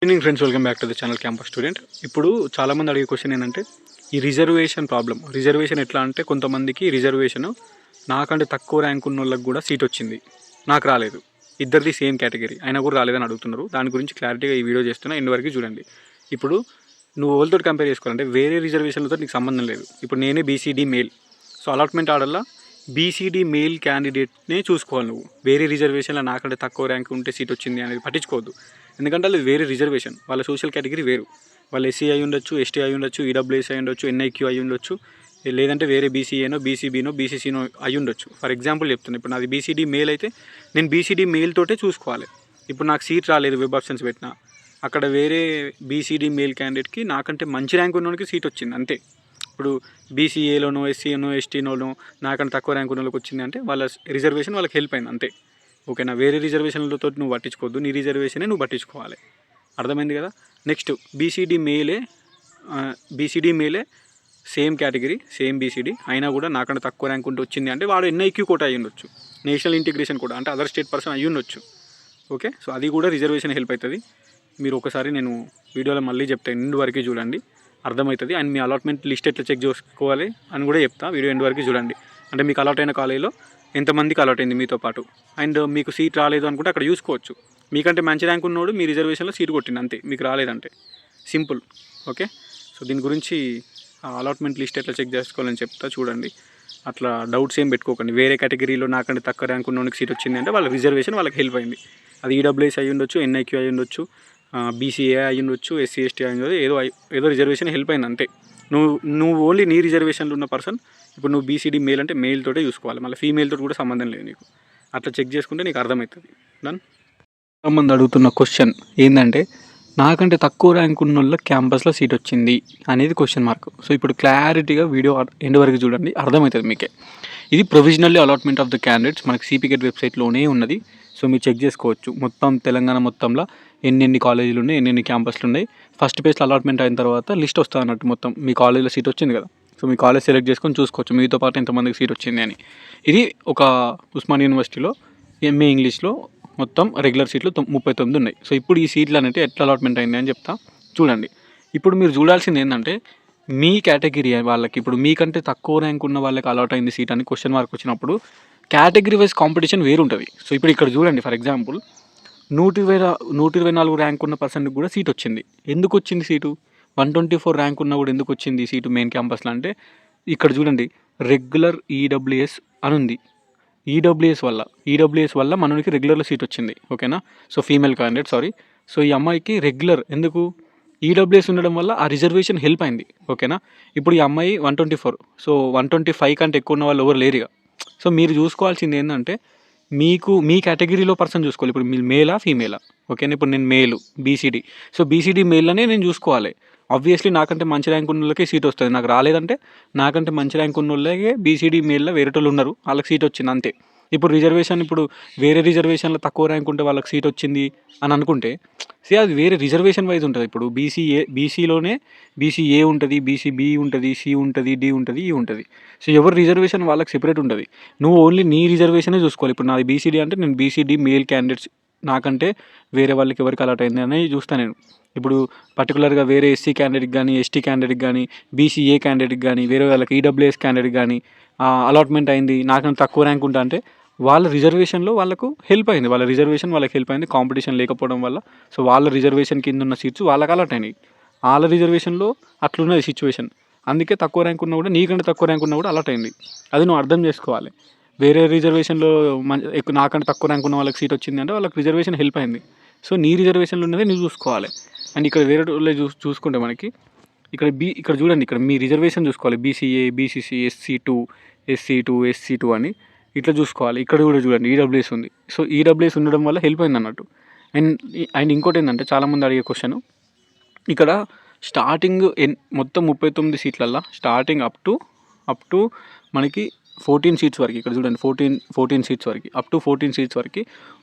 Evening friends, welcome back to the channel campus student. ఇప్పుడు చాలామంది అడిగే క్వశ్చన్ ఏంటంటే ఈ రిజర్వేషన్ ప్రాబ్లం. రిజర్వేషన్ ఎట్లా అంటే కొంతమందికి రిజర్వేషన్ నాకంటే తక్కువ ర్యాంక్ ఉన్న వాళ్ళకి కూడా సీట్ వచ్చింది, నాకు రాలేదు. ఇద్దరిది సేమ్ కేటగిరీ అయినా కూడా రాలేదని అడుగుతున్నారు. దాని గురించి క్లారిటీగా ఈ వీడియో చేస్తున్నా, ఎండ్ వరకు చూడండి. ఇప్పుడు నువ్వు వాళ్ళతో కంపేర్ చేసుకోవాలంటే వేరే రిజర్వేషన్లతో నీకు సంబంధం లేదు. ఇప్పుడు నేనే బీసీడీ మేల్, సో అలాట్మెంట్ ఆర్డర్లో బీసీడీ మేల్ క్యాండిడేట్నే చూసుకోవాలి. నువ్వు వేరే రిజర్వేషన్లో నాకంటే తక్కువ ర్యాంక్ ఉంటే సీట్ వచ్చింది అనేది పట్టించుకోవద్దు. ఎందుకంటే అది వేరే రిజర్వేషన్, వాళ్ళ సోషల్ కేటగిరీ వేరు. వాళ్ళు ఎస్సీ అయి ఉండొచ్చు, ఎస్టీ అయి ఉండొచ్చు, ఈడబ్ల్యూఎస్ అయి ఉండొచ్చు, ఎన్ఐక్యూ అయి ఉండొచ్చు, లేదంటే వేరే బీసీఏనో, బీసీబీనో, బీసీసీనో అయి ఉండొచ్చు. ఫర్ ఎగ్జాంపుల్ చెప్తున్నాను, ఇప్పుడు నాది బీసీడీ మేల్ అయితే నేను బీసీడీ మేల్ తోటే చూసుకోవాలి. ఇప్పుడు నాకు సీట్ రాలేదు, వెబ్ ఆప్షన్స్ పెట్టినా, అక్కడ వేరే బీసీడీ మేల్ క్యాండిడేట్కి నాకంటే మంచి ర్యాంక్ ఉన్నోనికి సీట్ వచ్చింది అంతే. ఇప్పుడు బీసీఏలోనో, ఎస్సీనో, ఎస్టీనోనో నాకంటే తక్కువ ర్యాంక్ ఉన్న వాళ్ళకి వచ్చింది అంటే వాళ్ళ రిజర్వేషన్ వాళ్ళకి హెల్ప్ అయింది అంతే. ఓకేనా? వేరే రిజర్వేషన్లతో నువ్వు పట్టించుకోవద్దు, నీ రిజర్వేషనే నువ్వు పట్టించుకోవాలి. అర్థమైంది కదా? నెక్స్ట్ బీసీడీ మేలే సేమ్ కేటగిరీ, సేమ్ బీసీడీ అయినా కూడా నాకంటే తక్కువ ర్యాంక్ ఉంటే వచ్చింది అంటే వాడు ఎన్ఐక్యూ కోటా అయ్యి ఉండొచ్చు, నేషనల్ ఇంటిగ్రేషన్ కూడా అంటే అదర్ స్టేట్ పర్సన్ అయ్యి ఉండొచ్చు. ఓకే, సో అది కూడా రిజర్వేషన్ హెల్ప్ అవుతుంది. మీరు ఒకసారి నేను వీడియోలో మళ్ళీ చెప్తాను, ఎండ్ వరకు చూడండి, అర్థమవుతుంది. అండ్ మీ అలాట్మెంట్ లిస్ట్ ఎట్లా చెక్ చేసుకోవాలి అని కూడా చెప్తా, వీడియో ఎండ్ వరకు చూడండి. అంటే మీకు అలాట్ అయిన కాలేజీలో ఎంతమందికి అలాట్ అయింది మీతో పాటు, అండ్ మీకు సీట్ రాలేదు అనుకుంటే అక్కడ చూసుకోవచ్చు. మీకంటే మంచి ర్యాంక్ ఉన్నోడు మీ రిజర్వేషన్లో సీట్ కొట్టింది అంతే, మీకు రాలేదంటే సింపుల్. ఓకే, సో దీని గురించి అలాట్మెంట్ లిస్ట్ ఎట్లా చెక్ చేసుకోవాలని చెప్తా, చూడండి. అట్లా డౌట్స్ ఏం పెట్టుకోకండి. వేరే కేటగిరీలో నాకంటే తక్కువ ర్యాంక్ ఉన్నోనికి సీట్ వచ్చింది అంటే వాళ్ళ రిజర్వేషన్ వాళ్ళకి హెల్ప్ అయింది. అది ఈడబ్ల్యూఎస్ అయ్యి ఉండొచ్చు, ఎన్ఐక్యూ అయ్యి ఉండొచ్చు, బీసీఏ అయ్యి ఉండొచ్చు, ఎస్సీ ఎస్టీ అయ్యి ఉండొచ్చు, ఏదో రిజర్వేషన్ హెల్ప్ అయింది అంతే. నువ్వు ఓన్లీ నీ రిజర్వేషన్లో ఉన్న పర్సన్. ఇప్పుడు నువ్వు బీసీడీ మేల్ అంటే మేల్ తోటే చూసుకోవాలి, మళ్ళీ ఫీమేల్ తోటి కూడా సంబంధం లేదు నీకు. అట్లా చెక్ చేసుకుంటే నీకు అర్థమవుతుంది. దాని చాలామంది అడుగుతున్న క్వశ్చన్ ఏంటంటే నాకంటే తక్కువ ర్యాంక్ ఉన్న వాళ్ళ క్యాంపస్లో సీట్ వచ్చింది అనేది క్వశ్చన్ మార్క్. సో ఇప్పుడు క్లారిటీగా వీడియో ఎండ్ వరకు చూడండి, అర్థమవుతుంది మీకే. ఇది provisionally allotment of the candidates, మనకి సిపికెట్ వెబ్సైట్లోనే ఉన్నది. సో మీరు చెక్ చేసుకోవచ్చు. మొత్తం తెలంగాణ మొత్తంలో ఎన్ని కాలేజీలు ఉన్నాయి, ఎన్ని క్యాంపస్లు ఉన్నాయి. ఫస్ట్ పేజ్లో అలాట్మెంట్ అయిన తర్వాత లిస్ట్ వస్తుంది అన్నట్టు, మొత్తం మీ కాలేజీలో సీట్ వచ్చింది కదా, సో మీ కాలేజ్ సెలెక్ట్ చేసుకొని చూసుకోవచ్చు మీతో పాటు ఎంతమందికి సీట్ వచ్చింది అని. ఇది ఒక ఉస్మాన్ యూనివర్సిటీలో ఎంఏ ఇంగ్లీష్లో మొత్తం రెగ్యులర్ సీట్లు 39 ఉన్నాయి. సో ఇప్పుడు ఈ సీట్లు అనేవి ఎట్లా అలాట్మెంట్ అయింది అని చెప్తా, చూడండి. ఇప్పుడు మీరు చూడాల్సింది ఏంటంటే మీ కేటగిరీ వాళ్ళకి, ఇప్పుడు మీకంటే తక్కువ ర్యాంక్ ఉన్న వాళ్ళకి అలాట్ అయింది సీట్ అని క్వశ్చన్ మార్క్ వచ్చినప్పుడు కేటగిరీ వైజ్ కాంపిటీషన్ వేరు ఉంటుంది. సో ఇప్పుడు ఇక్కడ చూడండి, ఫర్ ఎగ్జాంపుల్ 124 ర్యాంక్ ఉన్న పర్సన్కి కూడా సీట్ వచ్చింది. ఎందుకు వచ్చింది సీటు? 124 ర్యాంక్ ఉన్నా కూడా ఎందుకు వచ్చింది సీటు మెయిన్ క్యాంపస్లో అంటే ఇక్కడ చూడండి, రెగ్యులర్ ఈడబ్ల్యూఎస్ అని ఉంది. ఈడబ్ల్యూఎస్ వల్ల మనకి రెగ్యులర్లో సీట్ వచ్చింది. ఓకేనా? So female candidate, sorry. So ఈ అమ్మాయికి రెగ్యులర్ ఎందుకు? ఈడబ్ల్యూఎస్ ఉండడం వల్ల ఆ రిజర్వేషన్ హెల్ప్ అయింది. ఓకేనా? ఇప్పుడు ఈ అమ్మాయి 124, సో 125 కంటే ఎక్కువ ఉన్న వాళ్ళు ఎవరు లేరుగా. సో మీరు చూసుకోవాల్సింది ఏంటంటే మీ కేటగిరీలో పర్సన్ చూసుకోవాలి. ఇప్పుడు మీరు మేలా ఫీమేలా? ఓకేనా? ఇప్పుడు నేను మేలు బీసీడీ, సో బీసీడీ మేల్లోనే నేను చూసుకోవాలి. ఆబ్వియస్లీ నాకంటే మంచి ర్యాంక్ ఉన్న వాళ్ళకి సీట్ వస్తుంది, నాకు రాలేదంటే నాకంటే మంచి ర్యాంక్ ఉన్న వాళ్ళకే బీసీడీ మేల్లో వేరేటోళ్ళు ఉన్నారు, వాళ్ళకి సీట్ వచ్చింది అంతే. ఇప్పుడు రిజర్వేషన్, ఇప్పుడు వేరే రిజర్వేషన్లో తక్కువ ర్యాంక్ ఉంటే వాళ్ళకి సీట్ వచ్చింది అని అనుకుంటే అది వేరే రిజర్వేషన్ వైజ్ ఉంటుంది. ఇప్పుడు బీసీలోనే బీసీఏ ఉంటుంది, బీసీబీ ఉంటుంది, సి ఉంటుంది, డి ఉంటుంది, ఈ ఉంటుంది. సో ఎవరి రిజర్వేషన్ వాళ్ళకి సెపరేట్ ఉంటుంది. నువ్వు ఓన్లీ నీ రిజర్వేషనే చూసుకోవాలి. ఇప్పుడు నాది బీసీడీ అంటే నేను బీసీడీ మేల్ క్యాండిడేట్స్ నాకంటే వేరే వాళ్ళకి ఎవరికి అలాట్ అయింది అనేది చూస్తాను నేను. ఇప్పుడు పర్టికులర్గా వేరే ఎస్సీ క్యాండిడేట్కి కానీ, ఎస్టీ క్యాండిడేట్కి కానీ, బీసీఏ క్యాండిడేట్కి కానీ, వేరే వాళ్ళకి ఈడబ్ల్యూఎస్ క్యాండిడేట్కి కానీ అలాట్మెంట్ అయింది నాకంటే తక్కువ ర్యాంక్ ఉంటా అంటే వాళ్ళ రిజర్వేషన్లో వాళ్ళకు హెల్ప్ అయింది, వాళ్ళ రిజర్వేషన్ వాళ్ళకి హెల్ప్ అయింది కాంపిటీషన్ లేకపోవడం వల్ల. సో వాళ్ళ రిజర్వేషన్ కింద ఉన్న సీట్స్ వాళ్ళకి అలాట్ అయినాయి. వాళ్ళ రిజర్వేషన్లో అట్లున్నది సిచ్యువేషన్, అందుకే తక్కువ ర్యాంక్ ఉన్నా కూడా, నీకంటే తక్కువ ర్యాంక్ ఉన్నా కూడా అలాట్ అయింది. అది నువ్వు అర్థం చేసుకోవాలి. వేరే రిజర్వేషన్లో నాకంటే తక్కువ ర్యాంక్ ఉన్న వాళ్ళకి సీట్ వచ్చింది అంటే వాళ్ళకి రిజర్వేషన్ హెల్ప్ అయింది. సో నీ రిజర్వేషన్లో ఉన్నదే నువ్వు చూసుకోవాలి. అండ్ ఇక్కడ వేరే వాళ్ళే చూసుకుంటే మనకి ఇక్కడ చూడండి, ఇక్కడ మీ రిజర్వేషన్ చూసుకోవాలి. బీసీఏ, బీసీసీ, ఎస్సీ2 అని ఇట్లా చూసుకోవాలి. ఇక్కడ కూడా చూడండి ఈడబ్ల్యూఎస్ ఉంది. సో ఈడబ్ల్యూఎస్ ఉండడం వల్ల హెల్ప్ అయింది అన్నట్టు. అండ్ ఇంకోటి ఏంటంటే చాలామంది అడిగే క్వశ్చన్, ఇక్కడ స్టార్టింగ్ మొత్తం 39 సీట్లల్లో స్టార్టింగ్ అప్ టు మనకి 14 సీట్స్ వరకు, ఇక్కడ చూడండి 14 సీట్స్ వరకు, అప్ టు 14 సీట్స్ వరకు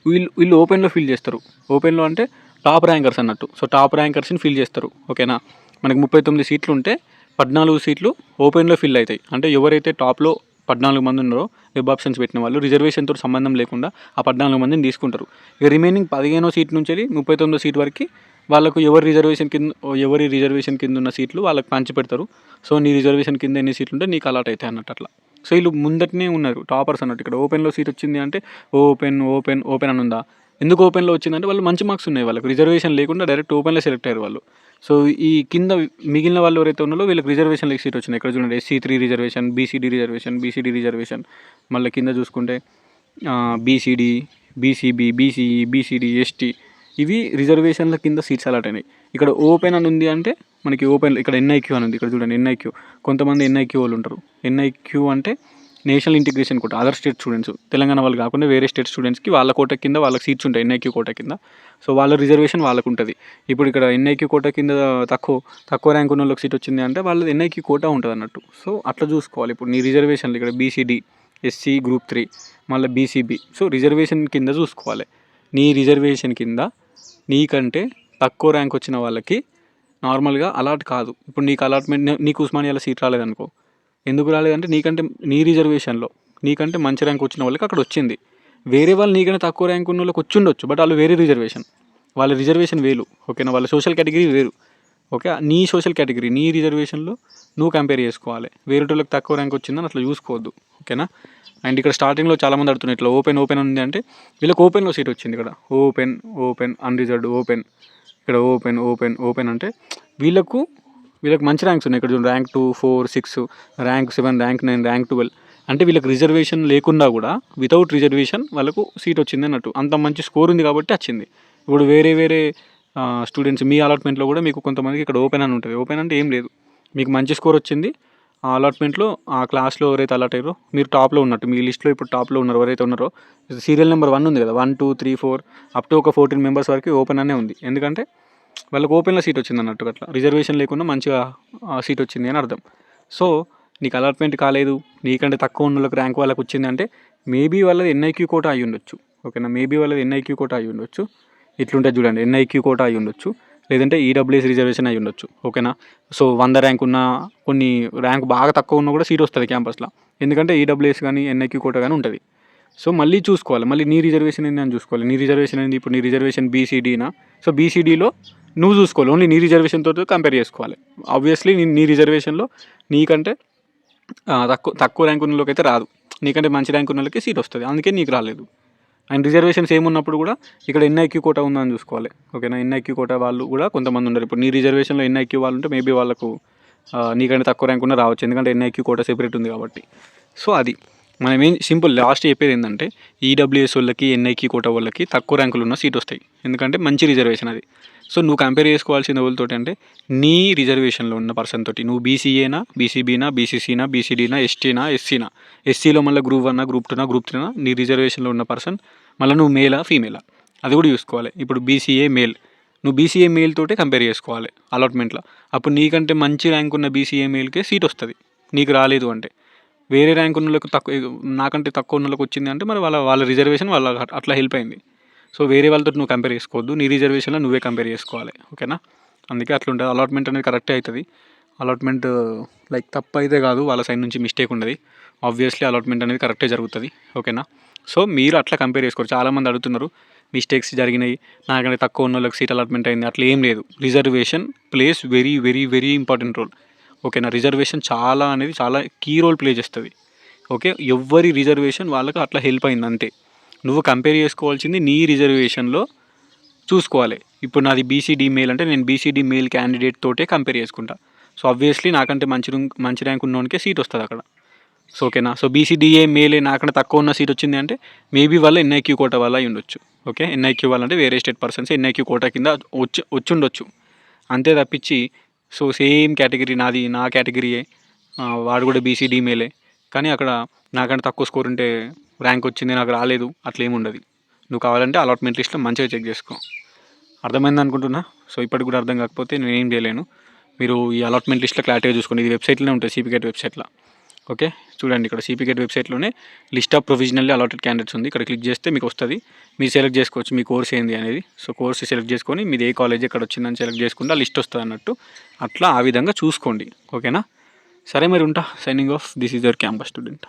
వీళ్ళు ఓపెన్లో ఫిల్ చేస్తారు. ఓపెన్లో అంటే టాప్ ర్యాంకర్స్ అన్నట్టు. సో టాప్ ర్యాంకర్స్ని ఫిల్ చేస్తారు. ఓకేనా? మనకి 39 సీట్లు ఉంటే 14 సీట్లు ఓపెన్లో ఫిల్ అవుతాయి. అంటే ఎవరైతే టాప్లో 14 మంది ఉన్నారో వెబ్ ఆప్షన్స్ పెట్టిన వాళ్ళు రిజర్వేషన్తో సంబంధం లేకుండా ఆ 14 మందిని తీసుకుంటారు. ఇక రిమైనింగ్ 15వ సీట్ నుంచి 39వ సీట్ వరకు వాళ్ళకు ఎవరి రిజర్వేషన్ కింద ఉన్న సీట్లు వాళ్ళకి పంచిపెడతారు. సో నీ రిజర్వేషన్ కింద ఎన్ని సీట్లు ఉంటే నీకు అలాట్ అవుతాయి అన్నట్టు అట్లా. సో వీళ్ళు ముందటనే ఉన్నారు టాపర్స్ అన్నట్టు. ఇక్కడ ఓపెన్లో సీట్ వచ్చింది అంటే ఓపెన్ అని ఉందా, ఎందుకు ఓపెన్లో వచ్చిందంటే వాళ్ళు మంచి మార్క్స్ ఉన్నాయి, వాళ్ళకి రిజర్వేషన్ లేకుండా డైరెక్ట్ ఓపెన్లో సెలెక్ట్ అయ్యారు వాళ్ళు. సో ఈ కింద మిగిలిన వాళ్ళు ఎవరైతే ఉన్నారో వీళ్ళకి రిజర్వేషన్ లేక సీట్ వచ్చినాయి. ఇక్కడ చూడండి SC3 రిజర్వేషన్, బీసీడీ రిజర్వేషన్, మళ్ళీ కింద చూసుకుంటే BCD, BCB, BCE, BCD, ST, ఇవి రిజర్వేషన్ల కింద సీట్స్ అలాట్ అయినాయి. ఇక్కడ ఓపెన్ అని ఉంది అంటే మనకి ఓపెన్, ఇక్కడ NIQ అని ఉంది, ఇక్కడ చూడండి NIQ. కొంతమంది NIQ వాళ్ళు ఉంటారు. NIQ అంటే నేషనల్ ఇంటిగ్రేషన్ కోట, అదర్ స్టేట్ స్టూడెంట్స్, తెలంగాణ వాళ్ళు కాకుండా వేరే స్టేట్ స్టూడెంట్స్కి వాళ్ళ కోట కింద వాళ్ళకి సీట్స్ ఉంటాయి NIQ కోట కింద. సో వాళ్ళ రిజర్వేషన్ వాళ్ళకు ఉంటుంది. ఇప్పుడు ఇక్కడ NIQ కోట కింద తక్కువ ర్యాంక్ ఉన్న వాళ్ళకి సీట్ వచ్చింది అంటే వాళ్ళది NIQ కోట ఉంటుంది అన్నట్టు. సో అట్లా చూసుకోవాలి. ఇప్పుడు నీ రిజర్వేషన్లు ఇక్కడ BCD, SC గ్రూప్ 3, మళ్ళీ BCB. సో రిజర్వేషన్ కింద చూసుకోవాలి. నీ రిజర్వేషన్ కింద నీకంటే తక్కువ ర్యాంక్ వచ్చిన వాళ్ళకి నార్మల్గా అలాట్ కాదు. ఇప్పుడు నీకు అలాట్మెంట్, నీకు ఉస్మానియాలో సీట్ రాలేదనుకో, ఎందుకు రాలేదంటే నీ రిజర్వేషన్లో నీకంటే మంచి ర్యాంక్ వచ్చిన వాళ్ళకి అక్కడ వచ్చింది. వేరే వాళ్ళు నీకంటే తక్కువ ర్యాంక్ ఉన్న వాళ్ళకి వచ్చి ఉండొచ్చు, బట్ వాళ్ళు వేరే రిజర్వేషన్, వాళ్ళ రిజర్వేషన్ వేరు, ఓకేనా, వాళ్ళ సోషల్ కేటగిరీ వేరు. ఓకే, నీ సోషల్ కేటగిరీ నీ రిజర్వేషన్లో నువ్వు కంపేర్ చేసుకోవాలి. వేరే వాళ్ళకి తక్కువ ర్యాంక్ వచ్చిందని అట్లా చూసుకోవద్దు, ఓకేనా. అండ్ ఇక్కడ స్టార్టింగ్లో చాలామంది అడుగుతున్నారు ఇట్లా ఓపెన్ ఉంది అంటే వీళ్ళకి ఓపెన్లో సీట్ వచ్చింది. ఇక్కడ ఓపెన్ అన్రిజర్వ్డ్ ఇక్కడ ఓపెన్ అంటే వీళ్ళకి మంచి ర్యాంక్స్ ఉన్నాయి. ఇక్కడ చూడండి ర్యాంక్ 2, 4, 6, ర్యాంక్ 7, ర్యాంక్ 9, ర్యాంక్ 12. అంటే వీళ్ళకి రిజర్వేషన్ లేకుండా కూడా వితౌట్ రిజర్వేషన్ వాళ్ళకు సీట్ వచ్చింది అన్నట్టు. అంత మంచి స్కోర్ ఉంది కాబట్టి వచ్చింది. ఇప్పుడు వేరే స్టూడెంట్స్ మీ అలాట్మెంట్లో కూడా మీకు కొంతమందికి ఇక్కడ ఓపెన్ అని ఉంటుంది. ఓపెన్ అంటే ఏం లేదు, మీకు మంచి స్కోర్ వచ్చింది ఆ అలాట్మెంట్లో, ఆ క్లాస్లో ఎవరైతే అలాట్ అయ్యారో మీరు టాప్లో ఉన్నట్టు, మీ లిస్ట్లో ఇప్పుడు టాప్లో ఉన్నారు ఎవరైతే ఉన్నారో, సీరియల్ నెంబర్ 1 ఉంది కదా, 1, 2, 3, 4 అప్ టు ఒక 14 మెంబర్స్ వరకు ఓపెన్ అనే ఉంది. ఎందుకంటే వాళ్ళకి ఓపెన్లో సీట్ వచ్చింది అన్నట్టు. అట్లా రిజర్వేషన్ లేకుండా మంచిగా సీట్ వచ్చింది అని అర్థం. సో నీకు అలాట్మెంట్ కాలేదు, నీకంటే తక్కువ ఉన్న వాళ్ళకి ర్యాంక్ వాళ్ళకి వచ్చింది అంటే మేబీ వాళ్ళది NIQ కోట అయి ఉండొచ్చు, ఓకేనా, మేబీ వాళ్ళది NIQ కోట అయి ఉండొచ్చు. ఇట్లుంటే చూడండి NIQ కోట అయి ఉండొచ్చు, లేదంటే EWS రిజర్వేషన్ అయి ఉండొచ్చు, ఓకేనా. సో 100 ర్యాంక్ ఉన్న, కొన్ని ర్యాంక్ బాగా తక్కువ ఉన్నా కూడా సీట్ వస్తుంది క్యాంపస్లో, ఎందుకంటే EWS కానీ NIQ కోట కానీ ఉంటుంది. సో మళ్ళీ చూసుకోవాలి, మళ్ళీ నీ రిజర్వేషన్ ఏంది అని చూసుకోవాలి. నీ రిజర్వేషన్ ఏంది, ఇప్పుడు నీ రిజర్వేషన్ BCDనా, సో BCDలో నువ్వు చూసుకోవాలి, ఓన్లీ నీ రిజర్వేషన్తో కంపేర్ చేసుకోవాలి. ఆబ్వియస్లీ నీ రిజర్వేషన్లో నీకంటే తక్కువ ర్యాంక్ ఉన్న వాళ్ళకి అయితే రాదు, నీకంటే మంచి ర్యాంక్ ఉన్న వాళ్ళకి సీట్ వస్తుంది, అందుకే నీకు రాలేదు. అండ్ రిజర్వేషన్స్ ఏమున్నప్పుడు కూడా ఇక్కడ NIQ కోట ఉందని చూసుకోవాలి, ఓకేనా. NIQ కోట వాళ్ళు కూడా కొంతమంది ఉన్నారు. ఇప్పుడు నీ రిజర్వేషన్లో NIQ వాళ్ళు ఉంటే మేబీ వాళ్ళకు నీకంటే తక్కువ ర్యాంక్ ఉన్న రావచ్చు, ఎందుకంటే NIQ కోట సెపరేట్ ఉంది కాబట్టి. సో అది మనం ఏం సింపుల్ లాస్ట్ చెప్పేది ఏంటంటే EWS వాళ్ళకి NIQ కోట వాళ్ళకి తక్కువ ర్యాంకులు ఉన్న సీట్ వస్తాయి, ఎందుకంటే మంచి రిజర్వేషన్ అది. సో నువ్వు కంపేర్ చేసుకోవాల్సిన వాళ్ళతోటి అంటే నీ రిజర్వేషన్లో ఉన్న పర్సన్ తోటి, నువ్వు BCAనా, BCBనా, BCCనా, BCDనా, STనా, SCనా, SCలో మళ్ళీ గ్రూప్ 1నా, గ్రూప్ 2నా, గ్రూప్ 3నా, నీ రిజర్వేషన్లో ఉన్న పర్సన్ మళ్ళీ నువ్వు మేలా ఫీమేలా అది కూడా చూసుకోవాలి. ఇప్పుడు BCA మేల్, నువ్వు BCA మేల్ తోటే కంపేర్ చేసుకోవాలి అలాట్మెంట్లో. అప్పుడు నీకంటే మంచి ర్యాంక్ ఉన్న BCA మేల్కే సీట్ వస్తుంది. నీకు రాలేదు అంటే వేరే ర్యాంక్ ఉన్న వాళ్ళకి నాకంటే తక్కువ ఉన్న వాళ్ళకి వచ్చింది అంటే మరి వాళ్ళ రిజర్వేషన్ వాళ్ళ అట్లా హెల్ప్ అయింది. సో వేరే వాళ్ళతో నువ్వు కంపేర్ చేసుకోవద్దు, నీ రిజర్వేషన్లో నువ్వే కంపేర్ చేసుకోవాలి, ఓకేనా. అందుకే అట్లా ఉంటుంది. అలాట్మెంట్ అనేది కరెక్టే అవుతుంది. అలాట్మెంట్ లైక్ తప్పు అయితే కాదు, వాళ్ళ సైడ్ నుంచి మిస్టేక్ ఉండదు. ఆబ్వియస్లీ అలాట్మెంట్ అనేది కరెక్టే జరుగుతుంది, ఓకేనా. సో మీరు అట్లా కంపేర్ చేసుకోరు. చాలామంది అడుగుతున్నారు మిస్టేక్స్ జరిగినాయి, నాకంటే తక్కువ ఉన్న వాళ్ళకి సీట్ అలాట్మెంట్ అయింది, అట్లా ఏం లేదు. Reservation plays very very very important role, ఓకేనా. రిజర్వేషన్ చాలా కీ రోల్ ప్లే చేస్తుంది, ఓకే. ఎవరి రిజర్వేషన్ వాళ్ళకి అట్లా హెల్ప్ అయింది అంతే. నువ్వు కంపేర్ చేసుకోవాల్సింది నీ రిజర్వేషన్లో చూసుకోవాలి. ఇప్పుడు నాది BCD మేల్ అంటే నేను BCD మేల్ క్యాండిడేట్ తోటే కంపేర్ చేసుకుంటా. సో ఆబ్వియస్లీ నాకంటే మంచి ర్యాంక్ ఉన్నోనికే సీట్ వస్తుంది అక్కడ. సో ఓకేనా. సో BCDA మేలే నాకంటే తక్కువ ఉన్న సీట్ వచ్చింది అంటే మేబీ వాళ్ళ NIQ కోట వల్ల అయి ఉండొచ్చు, ఓకే. NIQ వాళ్ళు అంటే వేరే స్టేట్ పర్సన్స్ NIQ కోట కింద వచ్చి ఉండొచ్చు, అంతే తప్పించి. సో సేమ్ కేటగిరీ నా కేటగిరీయే, వాడు కూడా BCD మేలే, కానీ అక్కడ నాకంటే తక్కువ స్కోర్ ఉంటే ర్యాంక్ వచ్చింది నాకు రాలేదు అట్లా ఏమి ఉండదు. నువ్వు కావాలంటే అలాట్మెంట్ లిస్ట్లో మంచిగా చెక్ చేసుకో. అర్థమైంది అనుకుంటున్నా. సో ఇప్పటికి కూడా అర్థం కాకపోతే నేను ఏం చేయలేను. మీరు ఈ అలాట్మెంట్ లిస్ట్లో క్లారిటీగా చూసుకోండి. ఇది వెబ్సైట్లోనే ఉంటుంది, CPCAT వెబ్సైట్లో, ఓకే. చూడండి ఇక్కడ CPCAT వెబ్సైట్లోనే list of provisionally allotted candidates ఉంది. ఇక్కడ క్లిక్ చేస్తే మీకు వస్తుంది, మీరు సెలెక్ట్ చేసుకోవచ్చు మీ కోర్స్ ఏంది అనేది. సో కోర్స్ సెలెక్ట్ చేసుకొని మీది ఏ కాలేజ్ ఎక్కడ వచ్చిందని సెలెక్ట్ చేసుకుంటే ఆ లిస్ట్ వస్తుంది అన్నట్టు. అట్లా ఆ విధంగా చూసుకోండి, ఓకేనా. సరే మరి ఉంటా. Signing off. This is your campus student.